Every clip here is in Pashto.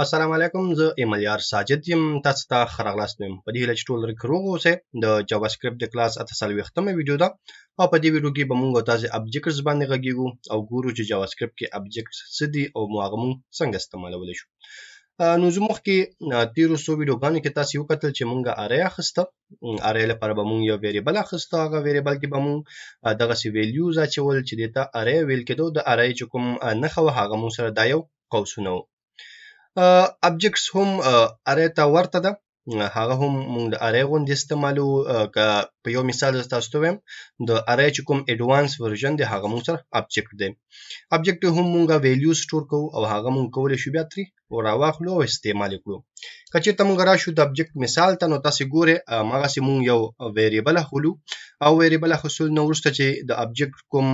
السلام علیکم زه ایملیار ساجد یم تاسو ته ښه راغلاست وایم په دې هیله چې ټول روغ اوسئ د جاواسکرپټ د کلاس 48مه ویډیو ده او په دې ویډیو کې به موږ تاسو ابجیکټس باندې غږیږو او ګورو چې جاواسکرپټ کې ابجیکټس څه دي او هغه موږ څنګه استعمالولی شو نو زموږ کې تیرو څو ویډیوګانو کې تاسو وکتل چې موږ ارې اخیسته ارې لپاره به موږ یو ویریبل اخیسته هغه ویریبل کې به موږ دغسې ویلیوز اچول چې دې ته ارې ویل کېدو د ارې چې کوم نښه وه هغه موږ سره دا یو قوسونه وو ابجیکټس هم ارې ته ورته ده هغه هم موږ د ارې غوندې استعمالو که په یو مثال زه تاسو ته وایم د ارې چې کوم اډوانس ورژن دی هغه موږ سره ابجیکټ دی ابجیکټ هم موږ ویلیو سټور کوو او هغه موږ کولی شو بیا ترې راواخلو او استعمال یې کړو که چېرته موږ راشو د ابجیکټ مثال ته نو تاسې ګورئ هماغسې موږ یو ویریبل اخلو او ویریبل اخیستلو نه وروسته چې د ابجیکټ کوم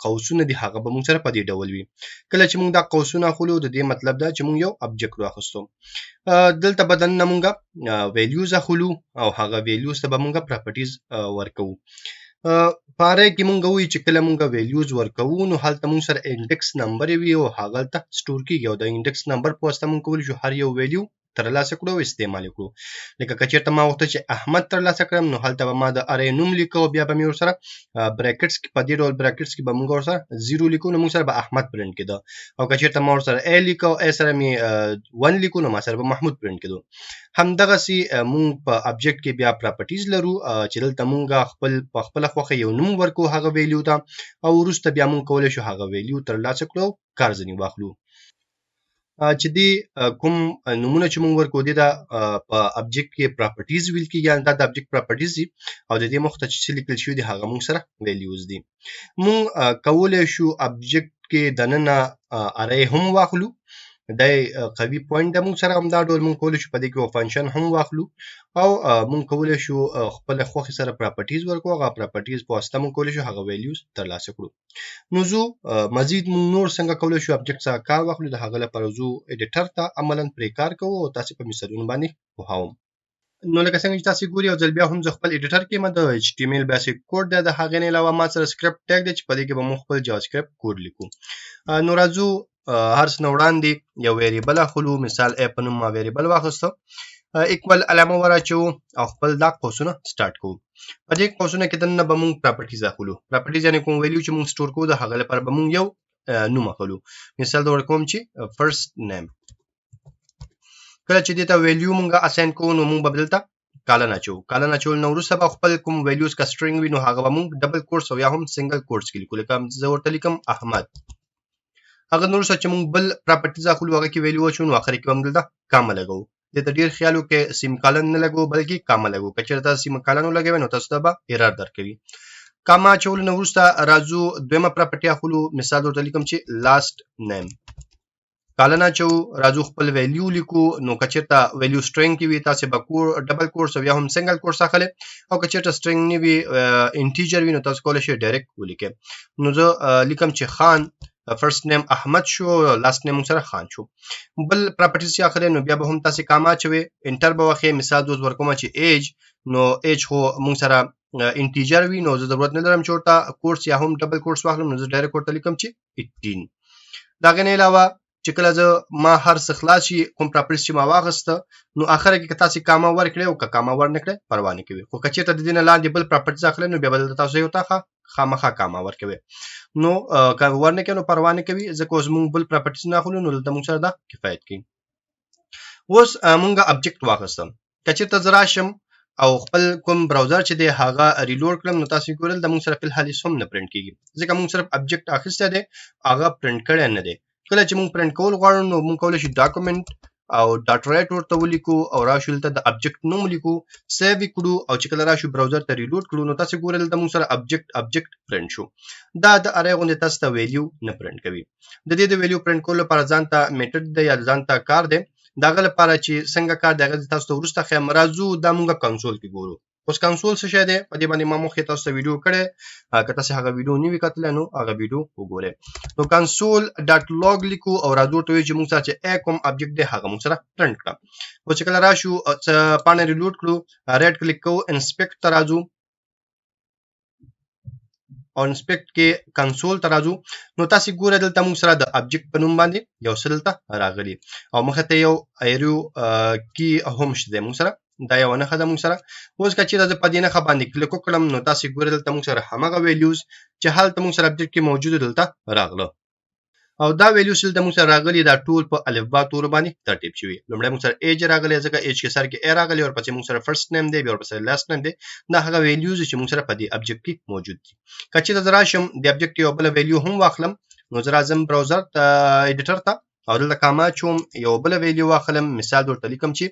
قوسونه دي هغه به موږ سره په دې ډول وي کله چې موږ دا قوسونه اخلو د دې مطلب دا چې موږ یو ابجیکټ راخیستو دلته به دننه موږ ویلیوز اخلو او هغه ویلیوز ته به موږ پراپرټیز ورکوو په ارې کې موږ وایو چې کله موږ ویلیوز ورکوو نو هلته موږ سره انډیکس نمبر وي او هغه هلته سټور کېږي او د انډیکس نمبر په واسطه موږ کولی شو هر یو ویلیو ترلاسه کړو او استعمال کړو لکه که چېرته ما غوښتل چې احمد ترلاسه کړم نو هلته به ما د ارې نوم لیکو بیا به مې ورسره براکټس کې په دې ډول براکټس کې به موږ ورسره 0 لیکو نو موږ سره به احمد پرنټ کېده او که چېرته ما ورسره ا لیکو ا سره مې 1 لیکو نو ما سره به محمود پرنټ کېدو همدغسې موږ په ابجیکټ کې بیا پراپرټیز لرو چې دلته موږ په خپله خوښه یو نوم ورکو هغه ویلیو ته او وروسته بیا موږ کولی شو هغه ویلیو ترلاسه کړو کار ځینې واخلو چې دې کوم نومونه چې موږ ورکو دي دا په ابجیکټ کې پراپرټیز ویل کېږي یعنې دا د ابجیکټ پراپرټیز دي او د دې مخ ته چې څه لیکل شوي دي هغه موږ سره ویلیوز دي موږ کولی شو ابجیکټ کې دننه ارې هم واخلو دا قوي پوینټ د موږ سره همدا ډول موږ کولی شو په دې کې یو فنکشن هم واخلو او موږ کولی شو خپل خوښې سره پراپرټیز ورکو هغه پراپرټیز په واسطه موږ کولی شو هغه ویلیوز ترلاسه کړو نو زه مزید موږ نور څنګه کولی شو ابجیکټ څخه کار واخلو د هغه لپاره زه ایډیټر ته عملا پرې کار کوو او تاسې په مثالونو باندې پوهوم نو لکه څنګه چې تاسې ګورئ یو ځل بیا هم زه خپل ایډیټر کې یم د HTML بیسیک کوډ دی د هغې نه علاوه ما سره سکرپټ ټیګ دی چې په دې کې به موږ خپل جاواسکرپټ کوډ لیکو نو راځو هر څه نه وړاندې یو ویریبل اخلو مثال ا په نوم ما ویریبل واخیسته ایکول علامه وراچوو او خپل دا قوسونه سټارټ کوو په دې قوسونه کې دننه به موږ پراپرټیز اخلو پراپرټیز یعنې کوم ویلیو چې موږ سټور کوو د هغه لپاره به موږ یو نوم اخلو مثال د ورکوم چې فرست نیم کله چې دې ته ویلیو موږ اساین کوو نو موږ به دلته کالن اچوو کالن اچول نه وروسته به خپل کوم ویلیوز که سټرینګ وي نو هغه به موږ ډبل کوټس او یا هم سنګل کوټس کې لیکو لکه زه ورته لیکم احمد هغه نور څه چې موږ بل پراپرټیز اخلو هغه کې ویلیو اچو نو اخر کې به موږ دلته کامه لګوو دې ته ډېر خیال وکړئ سیم کالن نه لګوو بلکې کامه لګوو که چېرته سیم کالن ولګوئ نو تاسو ته به ایرر درکوي کامه اچولو نه وروسته راځو دویمه پراپرټي اخلو مثال ورته لیکم چې لاست نیم کالن اچوو راځو خپل ویلیو لیکو نو که چېرته ویلیو سټرینګ کې وي تاسې به ډبل کوټس او یا هم سنګل کوټس اخلئ او که چېرته سټرینګ نه وي انټیجر وي نو تاسو کولی شئ ډایرکټ ولیکئ نو زه لیکم چې خان فرست نیم احمد شو لاست نیم موږ سره خان شو بل پراپرټیز چې اخلئ نو بیا به هم تاسې کامه اچوئ انټر به وښئ مثال دوز ورکومه چې ایج نو ایج خو موږ سره انټیجر وي نو زه ضرورت نه لرم چې ورته کوټس یا هم ډبل کوټس واخلم نو زه ډایرکټ ورته لیکم چې 18 د هغې نه علاوه چې کله زه ما هر څه خلاص شي کوم پراپرټیز چې ما واخیسته نو اخره کې که تاسې کامه ورکړئ او که کامه ورنه کړئ پروا نه کوي خو که چېرته د دې نه لاندې بل پراپرټیز اخلئ نو بیا به دلته تاسو یو ته خامخا کامه ورکوئ نو که ورنه کړئ نو پروا نه کوي ځکه اوس موږ بل پراپرټیز نه اخلو نو دلته موږ سره دا کفایت کوي اوس موږ ابجیکټ واخیستم که چېرته زه راشم او خپل کوم براوزر چې دی هغه ریلوډ کړم نو تاسو ګورئ د موږ سره فی الحال هېڅ هم نه پرنټ کېږي ځکه موږ صرف ابجیکټ اخیستی دی هغه پرنټ کړی نه دی کله چې موږ پرنټ کول غواړو نو موږ کولی شو ډاکومنټ او ډاټ رایټ ورته ولیکو او راشو دلته د ابجیکټ نوم لیکو سیو یې کړو او چې کله راشو براوزر ته ریلوډ کړو نو تاسې ګورئ دلته موږ سره ابجیکټ پرنټ شو دا د ارې غوندې تاسو ته ویلیو نه پرنټ کوي د دې د ویلیو پرنټ کولو لپاره ځان ته میټډ دی یا ځان ته کار دی د هغه لپاره چې څنګه کار دی هغه تاسو ته وروسته ښیم راځو دا موږ کنسول کې ګورو اوس کنسول څه شی دی په دې باندې ما مخکې تاسو ته ویډیو کړی که تاسې هغه ویډیو نه وي کتلی نو هغه ویډیو وګورئ نو کنسول ډاټ لاګ لیکو او راځو ورته وایو چې موږ سره چې کوم ابجیکټ دی هغه موږ سره پرنټ کړه خو چې کله راشو پاڼه ریلوډ کړو رایټ کلیک کوو انسپیکټ ته راځو او انسپیکټ کې کنسول ته راځو نو تاسو ګوره دلته موږ سره د ابجیکټ په نوم باندې یو څه دلته راغلی او مخه ته یو ایرو کی هم شته موږ سره دا یو نه خدای موږ سره اوس کچې د پدې نه باندې کلیک وکړم نو تاسو ګوره دلته موږ سره همغه ویلیوز چې حالت موږ سره ابجیکټ کې موجود دلته راغله او دا ویلیو سل د موږ سره راغلي دا ټول په الفبا تور باندې ترتیب شوی لومړی موږ سره ایج راغلی ځکه ایج کې سر کې ا راغلی او پسې موږ سره فرست نیم دی بیا ورپسې لاست نیم دی دا هغه ویلیوز چې موږ سره په دې ابجیکټ کې موجود دي کچې د راشم د ابجیکټ یو بل ویلیو هم واخلم نو زه راځم براوزر ته ایډیټر ته او دلته کاما چوم یو بل ویلیو واخلم مثال ورته لیکم چې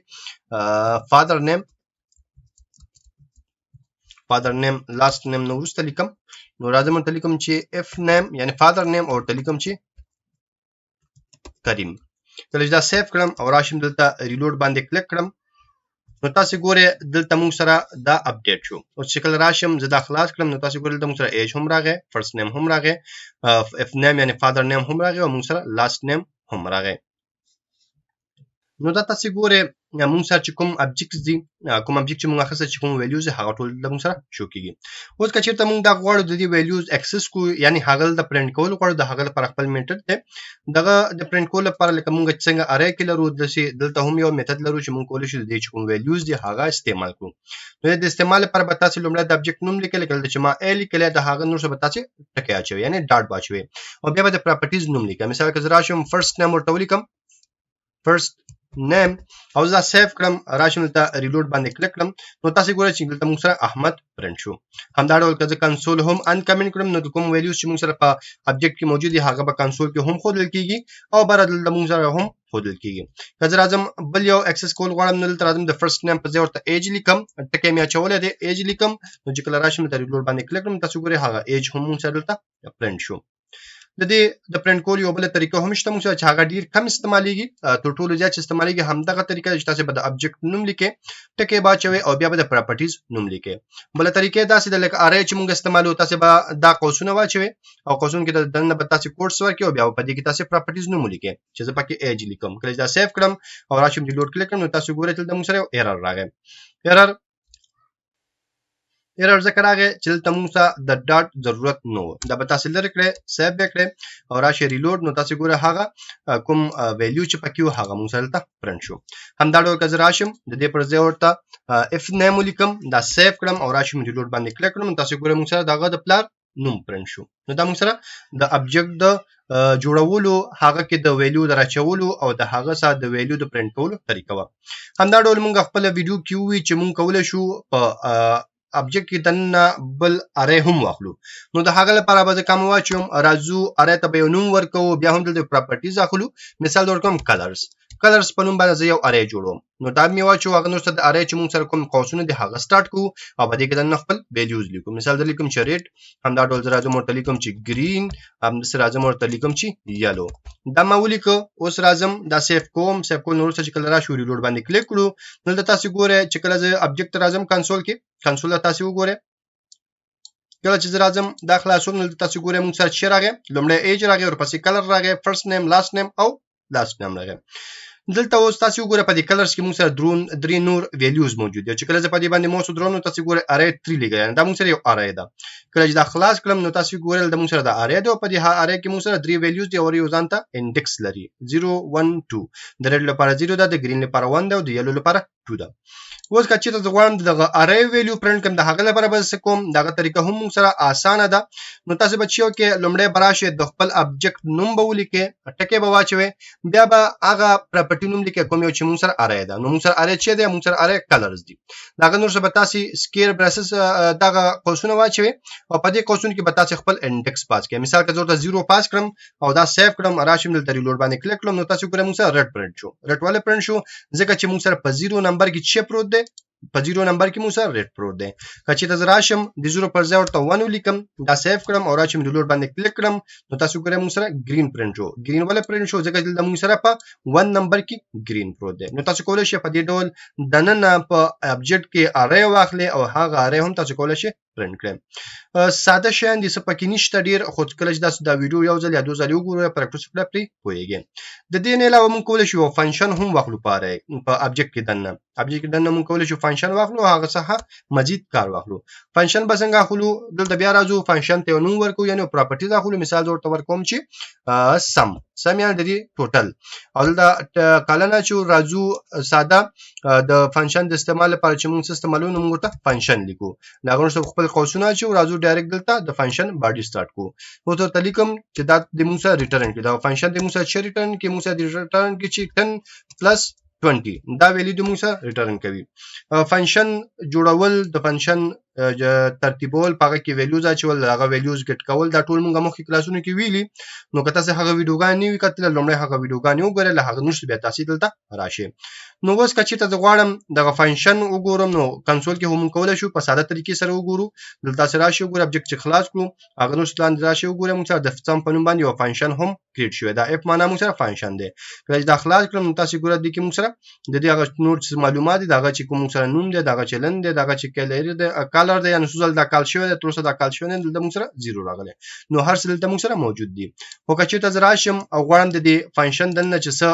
فادر نیم لاست نیم نو وروسته لیکم نو راځم ورته لیکم چې اف نیم یعنی فادر نیم او ورته لیکم چې کریم کله چې دا سیف کړم او راشم دلته ریلوډ باندې کلیک کړم نو تاسو ګوره دلته موږ سره دا اپډیټ شو او چې کله راشم زه دا خلاص کړم نو تاسو ګوره دلته موږ سره ایج هم راغی فرست نیم هم راغی اف نیم یعنی فادر نیم هم راغی او موږ سره لاست نیم هم راغی نو دا تاسو ګوره موږ سره چې کوم ابجیکټس دي کوم ابجیکټ چې موږ اخیسته چې کوم ویلیوز هغه ټول د موږ سره شو کیږي اوس که چیرته موږ دا غواړو د دې ویلیوز اکسس کو یعنی هغه د پرینټ کول غواړو د هغه لپاره خپل میتود دی دغه د پرینټ کول لپاره لکه موږ څنګه ارې کې لرو دلته هم یو میتود لرو چې موږ کولای شو د دې کوم ویلیوز دي هغه استعمال کړو نو د استعمال لپاره به تاسو لومړی د ابجیکټ نوم لیکل کله چې ما ا لیکل د هغه نور څه به تاسو ټکی اچوي یعنی ډاټ باچوي او بیا به د پراپرټیز نوم لیکم مثال که زه راشم فرست نیم ورته ولیکم فرست نیم او زه سیف کړم راشم ته ریلوډ باندې کلیک کړم نو تاسو ګورئ چې دلته موږ سره احمد پرنٹ شو همدا ډول که زه کنسول هم ان کمنټ کړم نو کوم ویلیوز چې موږ سره په ابجیکټ کې موجود دي هغه به کنسول کې هم ښودل کیږي او بر دلته موږ سره هم ښودل کیږي که زه راځم بل یو اکسس کول غواړم نو دلته راځم د فرست نیم په ځای ورته ایج لیکم ټکی مې اچولی دی ایج لیکم نو چې کله راشم ته ریلوډ باندې کلیک کړم تاسو ګورئ هغه ایج هم موږ سره دلته پرنٹ شو د دې د پرینټ کول یو بل طریقه هم شته موږ چې هغه ډیر کم استعماليږي تر ټولو زیات استعماليږي همدغه طریقه چې تاسو به د ابجیکټ نوم لیکئ ټکی باچوي او بیا به د پراپرټیز نوم لیکئ بل طریقه دا چې د لک ارې چې موږ استعمالو تاسو به دا قوسونه واچوي او قوسون کې د دنه به تاسو کوډس ورکړي او بیا په دې کې تاسو پراپرټیز نوم لیکئ چې زه پکې ایج لیکم کله دا سیف کړم او راشم ډیلیټ کلیک کړم نو تاسو ګورئ چې د موږ سره ایرر راغی ایرر ذکر راغی چې دلته موږ ته د ډاټ ضرورت نه و دا به تاسو لري کړئ سیو وکړئ او راشي ریلوډ نو تاسو ګوره هغه کوم ویلیو چې پکې و هغه موږ سره ته پرنټ شو همدا ډول که زه راشم د دې پر ځای ورته اف نیم ولیکم دا سیو کړم او راشم ریلوډ باندې کلیک کړم تاسو ګوره موږ سره دغه د پلار نوم پرنټ شو نو دا موږ سره د ابجیکټ د جوړولو هغه کې د ویلیو د راچولو او د هغه سره د ویلیو د پرنټ کولو طریقه و همدا ډول موږ خپل ویډیو کې وی چې موږ کولای شو په ابجیکټ کې دنه بل ارې هم واخلو نو د هغه لپاره به کوم واچوم راځو ارې ته به نوم ورکو بیا هم د پراپرټیز اخلو مثال ورکوم کلرز په نوم باندې یو ارې جوړوم نو دا مې واچو هغه نو ست د ارې چې موږ سره کوم قوسونه دي هغه سٹارټ کو او په دې کې دنه خپل ویلیوز لیکو مثال در لیکم چې ریډ همدا ډول راځم ورته لیکم چې گرین هم سره راځم ورته لیکم چې یلو دا ما ولیکو اوس راځم دا سیف کوم نو ورته چې کله را شو ریلوډ باندې کلیک کړو نو تاسو ګوره چې کله زه ابجیکټ راځم کنسول تاسو وګوره کله چې راځم دا خلاصوم نو تاسو ګوره موږ سره چې راغی لومړی ایج راغی او پسې کلر راغی فرست نیم لاست نیم او لاست نیم راغی دلته اوس تاسو وګوره په دې کلرز کې موږ سره درې نور ویلیوز موجود دي چې کله زه په دې باندې موس درونو تاسو ګوره ارې 3 لګی دا موږ سره یو ارې ده کله چې دا خلاص کړم نو تاسو ګوره د موږ سره د ارې ده په دې ارې کې موږ سره درې ویلیوز دي او یو ځانته انډیکس لري 0 1 2 د ریډ لپاره 0 ده د گرین لپاره 1 ده او د یلو لپاره 2 ده اوس که چیرته زه غواړم دغه ارې ویلیو پرنټ کړم د هغه لپاره به کوم دغه طریقه هم موږ سره اسانه ده نو تاسو به چیو کې لومړی براشه د خپل ابجیکټ نوم به ولیکئ ټکی به واچوي بیا به هغه پراپرټی نوم لیکئ کوم یو چې موږ سره ارې ده نو موږ سره ارې چې ده موږ سره ارې کلرز دي دغه نور څه به تاسو سکیر برسس دغه قوسونه واچوي او په دې قوسونو کې به تاسو خپل انډیکس پاس کړئ مثال که زه ورته 0 پاس کړم او دا سیف کړم راشم دلته ریلوډ باندې کلیک کړم نو تاسو ګورئ موږ سره ریډ پرنټ شو ریډ والے پرنټ شو ځکه چې موږ سره په 0 نمبر کې چې پروت دی په 0 نمبر کې موږ سره ریډ پروت دی که چې راشم د 0 پر ځای ورته 1 ولیکم دا سیف کړم او راشم ریلوډ باندې کلیک کړم نو تاسو ګورئ موږ سره گرین پرنټ شو گرین والے پرنټ شو ځکه چې موږ سره په 1 نمبر کې گرین پروت دی نو تاسو کولای شئ په دې ډول دننه په ابجیکټ کې ارې واخلئ او هغه ارې هم تاسو کولای شئ پرنټ کړئ ساده شیان دي څه پکې نشته ډیر خو کله چې تاسو دا ویډیو یو ځل یا دوه ځله وګورئ پریکټیس کړئ پرې پوهیږئ د دې نه علاوه موږ کولی شو فنکشن هم واخلو په ابجیکټ کې دننه ابجیکټ کې دننه موږ کولی شو فنکشن واخلو هغه څخه مزید کار واخلو فنکشن به څنګه اخلو دلته بیا راځو فنکشن ته نوم ورکو یعنی پراپرټیز اخلو مثال زه ورته ورکوم چې سم یعنی د دې ټوټل او دلته کله نه چې راځو ساده د فنکشن د استعمال لپاره چې موږ استعمالو نو موږ ورته فنکشن لیکو دا غوښتل خپل قوسونه چې راځو ډایرکټ دلته د فنکشن باډي سٹارټ کو نو ته لیکم چې دا د موږ سره ریټرن کې دا فنکشن د موږ سره چې ریټرن کې موږ سره ریټرن کې چې 10 پلس 20 دا ویلیو د موږ سره ریټرن کوي فنکشن جوړول د فنکشن ترتیبول پاګه کې ویلیوز اچول هغه ویلیوز ګټ کول دا ټول موږ مخکې کلاسونو کې ویلي نو که تاسو هغه ویډیوګان نیو کتل لومړی هغه ویډیوګان وګورئ له هغه نوښت بیا تاسو دلته راشي نو اوس که چېرته زه غواړم دغه فنکشن وګورم نو کنسول کې هم کولی شو په ساده طریقې سره وګورو دلته تاسو راشي وګورئ ابجیکټ چې خلاص کړو هغه نوښت لاندې راشي وګورئ موږ سره د سم په نوم باندې یو فنکشن هم کریټ شوی دا اف معنا موږ سره فنکشن دی کله چې دا خلاص کړم نو تاسو ګورئ د کې موږ سره د دې هغه نور معلومات دي دغه چې کوم سره نوم دی دغه چلن دی دغه چې کلر دی کلر دی یعنی سوزل دا کال شوی دی تر اوسه دا کال شوی نه دلته موږ سره 0 راغلی نو هر څه دلته موږ سره موجود دي خو که چېرته زه راشم او غواړم د دې فنکشن دننه چې څه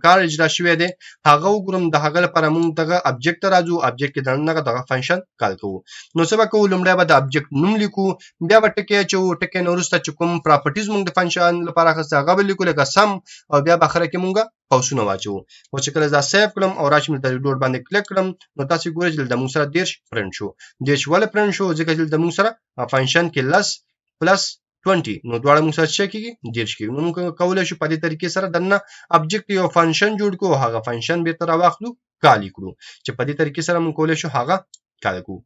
کار اجرا شوی دی هغه وګورم د هغه لپاره موږ دغه ابجیکټ ته راځو ابجیکټ کې دننه دغه فنکشن کال کوو نو څه به کوو لومړی به د ابجیکټ نوم لیکو بیا به ټکي اچوو ټکي نه وروسته چې کوم پراپرټیز موږ د فنکشن لپاره اخیستي هغه به لیکو لکه سم او بیا به اخره کې موږ قوسونه واچوو او چې کله دا سیو کړم او راشم دلته ډوټ باندې کلیک کړم نو تاسو ګورئ چې دلته موږ سره 10 پرنټ شو 10 ولې پرنټ شو ځکه چې دلته موږ سره فنکشن کې لس پلس 20 نو دواړه موږ سره څه کېږي 10 کېږي نو موږ کولی شو په دې طریقې سره دننه ابجیکټ یو فنکشن جوړ کړو هغه فنکشن بیرته راواخلو کال کړو چې په دې طریقې سره موږ کولی شو هغه کال کړو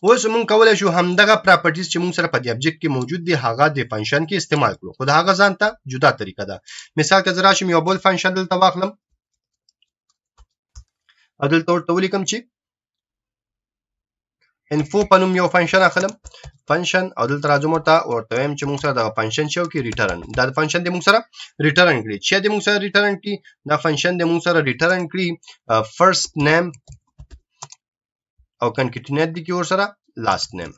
اوس موږ کولی شو همدغه پراپرټیز چې موږ سره په دې ابجیکټ کې موجود دي هغه د فنکشن کې استعمال کړو خو د هغه ځان ته جدا طریقه ده مثال که زه راشم یو بل فنکشن دلته واخلم او دلته ورته ولیکم چې انفو په نوم یو فنکشن اخلم فنکشن او دلته راځم ورته وایم چې موږ سره دغه فنکشن چې کې ریټرن دا فنکشن د موږ سره ریټرن کړي چې د موږ سره ریټرن کړي دا فنکشن د موږ سره ریټرن کړي فرست نیم او کنکټینیټ دي کې ور سره لاست نیم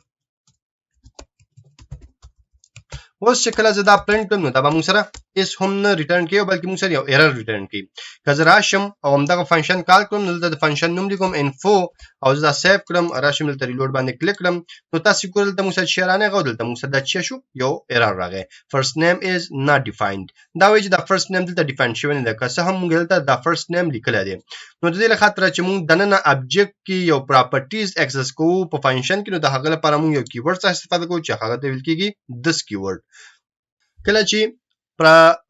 اوس چې کله زه دا پرنټ کړم نو دا به موږ سره هیڅ هم نه ریټرن کوي بلکې موږ سره یو ایرر ریټرن کوي که زه راشم او همدغه فنکشن کال کړم دلته د فنکشن نوم لیکم انفو او زه دا سیو کړم راشم دلته ریلوډ باندې کلیک کړم نو تاسو ګورئ دلته موږ سره چې رانغی دلته موږ سره دا څه شو یو ایرر راغی فرست نیم از ناٹ ډیفاینډ دا وایي چې دا فرست نیم دلته ډیفاین شوی نه ده که څه هم موږ دلته دا فرست نیم لیکلی دی نو د دې لخاطر چې موږ دننه ابجیکټ کې یو پراپرټیز اکسس کوو په فنکشن کې نو د هغه لپاره موږ یو کیورډ څخه استفاده کوو چې هغه ته ویل کېږي دس کیورډ کله چې پر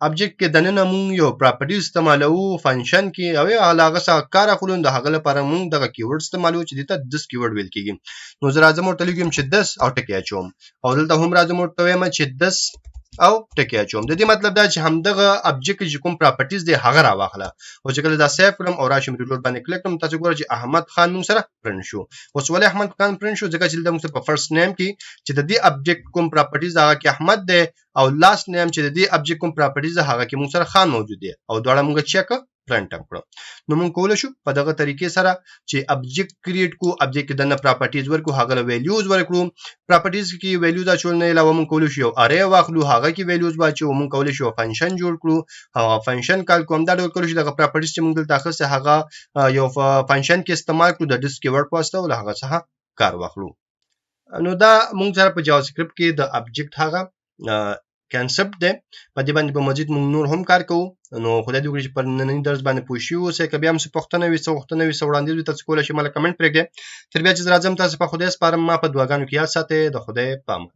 ابجیکټ کې دننه موږ یو پراپرټیز استعمالوو فنکشن کې او هغه څه کار اخلو د هغه لپاره موږ دغه کیورډ استعمالوو چې دته دس کیورډ ویل کېږي نو زه راځم ورته لیکم چې 10 او ټکی اچوم او دلته هم راځم ورته وایم چې 10 او ټکی اچوم د دې مطلب دا چې همدغه ابجیکټ چې کوم پراپرټیز دی هغه راواخله او چې کله دا سیو کړم او راشم ریلوډ باندې کلیک کړم تاسو ګورئ چې احمد خان موږ سره پرنټ شو اوس ولې احمد خان پرنټ شو ځکه چې موږ په فرست نیم کې چې د دې ابجیکټ کوم پراپرټیز هغه کې احمد دی او لاست نیم چې د دې ابجیکټ کوم پراپرټیز هغه کې موږ سره خان موجود دی او دواړه موږ چیک پرنټ کړو نو موږ کولی شو په دغه طریقې سره چې ابجیکټ کریټ کو ابجیکټ دنه پراپرټیز ورکو هغه ویلیوز ورکړو پراپرټیز کې ویلیوز اچول نه علاوه موږ کولی شو اری واخلو هغه کې ویلیوز واچو موږ کولی شو فنکشن جوړ کړو هغه فنکشن کال کوم دا ډول کولی شو دغه پراپرټیز چې موږ دلته اخیسته هغه یو فنکشن کې استعمال کړو د ډیس کیورډ په واسطه ول هغه څخه کار واخلو نو دا موږ سره په جاواسکرپټ کې د ابجیکټ هغه کنسپټ دی په دې باندې په مزید موږ نور هم کار کوو نو خدای دې وکړي چې پر نننی درس باندې پوه شئ اوسئ که بیا هم څه پوښتنه وي څه غوښتنه وي څه وړاندیز وي تاسو کولی شئ ماته کمنټ پرېږدئ تر بیا چې زه راځم تاسو په خدای سپارم ما په دعاګانو کې یاد ساتئ د خدای په امان